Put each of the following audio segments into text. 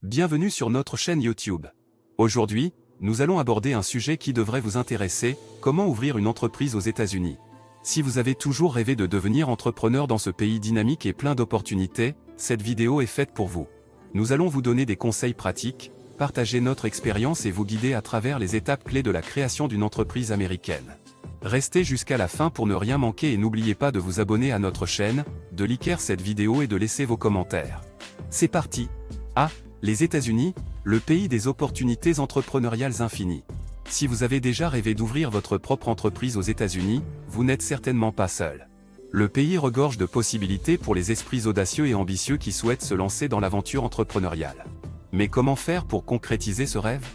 Bienvenue sur notre chaîne YouTube. Aujourd'hui, nous allons aborder un sujet qui devrait vous intéresser, comment ouvrir une entreprise aux États-Unis. Si vous avez toujours rêvé de devenir entrepreneur dans ce pays dynamique et plein d'opportunités, cette vidéo est faite pour vous. Nous allons vous donner des conseils pratiques, partager notre expérience et vous guider à travers les étapes clés de la création d'une entreprise américaine. Restez jusqu'à la fin pour ne rien manquer et n'oubliez pas de vous abonner à notre chaîne, de liker cette vidéo et de laisser vos commentaires. C'est parti! Les États-Unis, le pays des opportunités entrepreneuriales infinies. Si vous avez déjà rêvé d'ouvrir votre propre entreprise aux États-Unis, vous n'êtes certainement pas seul. Le pays regorge de possibilités pour les esprits audacieux et ambitieux qui souhaitent se lancer dans l'aventure entrepreneuriale. Mais comment faire pour concrétiser ce rêve?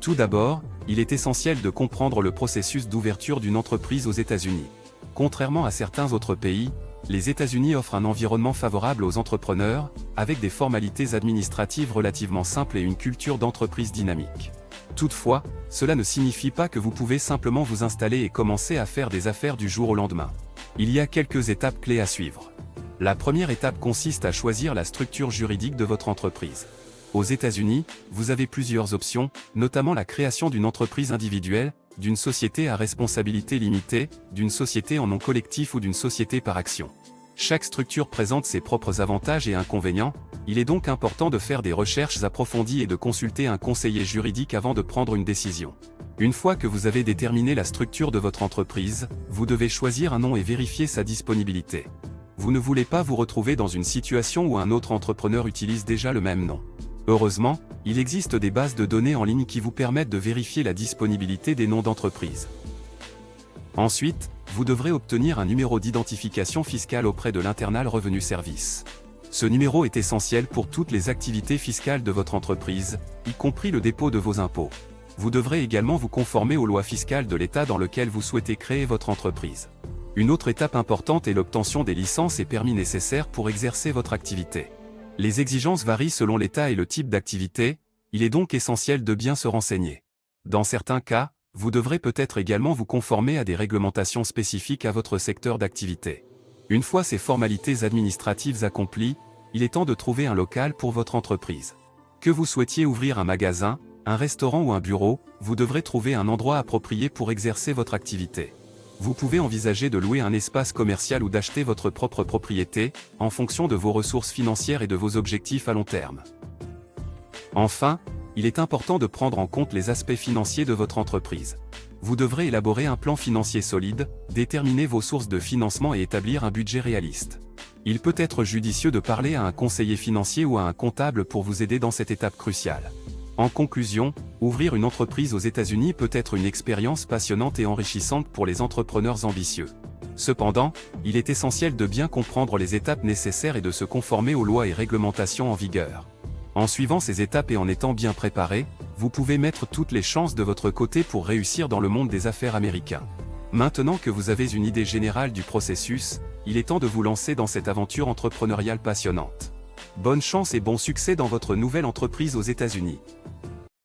Tout d'abord, il est essentiel de comprendre le processus d'ouverture d'une entreprise aux États-Unis. Contrairement à certains autres pays, les États-Unis offrent un environnement favorable aux entrepreneurs, avec des formalités administratives relativement simples et une culture d'entreprise dynamique. Toutefois, cela ne signifie pas que vous pouvez simplement vous installer et commencer à faire des affaires du jour au lendemain. Il y a quelques étapes clés à suivre. La première étape consiste à choisir la structure juridique de votre entreprise. Aux États-Unis, vous avez plusieurs options, notamment la création d'une entreprise individuelle, d'une société à responsabilité limitée, d'une société en nom collectif ou d'une société par action. Chaque structure présente ses propres avantages et inconvénients, il est donc important de faire des recherches approfondies et de consulter un conseiller juridique avant de prendre une décision. Une fois que vous avez déterminé la structure de votre entreprise, vous devez choisir un nom et vérifier sa disponibilité. Vous ne voulez pas vous retrouver dans une situation où un autre entrepreneur utilise déjà le même nom. Heureusement, il existe des bases de données en ligne qui vous permettent de vérifier la disponibilité des noms d'entreprise. Ensuite, vous devrez obtenir un numéro d'identification fiscale auprès de l'Internal Revenue Service. Ce numéro est essentiel pour toutes les activités fiscales de votre entreprise, y compris le dépôt de vos impôts. Vous devrez également vous conformer aux lois fiscales de l'État dans lequel vous souhaitez créer votre entreprise. Une autre étape importante est l'obtention des licences et permis nécessaires pour exercer votre activité. Les exigences varient selon l'État et le type d'activité, il est donc essentiel de bien se renseigner. Dans certains cas, vous devrez peut-être également vous conformer à des réglementations spécifiques à votre secteur d'activité. Une fois ces formalités administratives accomplies, il est temps de trouver un local pour votre entreprise. Que vous souhaitiez ouvrir un magasin, un restaurant ou un bureau, vous devrez trouver un endroit approprié pour exercer votre activité. Vous pouvez envisager de louer un espace commercial ou d'acheter votre propre propriété, en fonction de vos ressources financières et de vos objectifs à long terme. Enfin, il est important de prendre en compte les aspects financiers de votre entreprise. Vous devrez élaborer un plan financier solide, déterminer vos sources de financement et établir un budget réaliste. Il peut être judicieux de parler à un conseiller financier ou à un comptable pour vous aider dans cette étape cruciale. En conclusion, ouvrir une entreprise aux États-Unis peut être une expérience passionnante et enrichissante pour les entrepreneurs ambitieux. Cependant, il est essentiel de bien comprendre les étapes nécessaires et de se conformer aux lois et réglementations en vigueur. En suivant ces étapes et en étant bien préparé, vous pouvez mettre toutes les chances de votre côté pour réussir dans le monde des affaires américain. Maintenant que vous avez une idée générale du processus, il est temps de vous lancer dans cette aventure entrepreneuriale passionnante. Bonne chance et bon succès dans votre nouvelle entreprise aux États-Unis.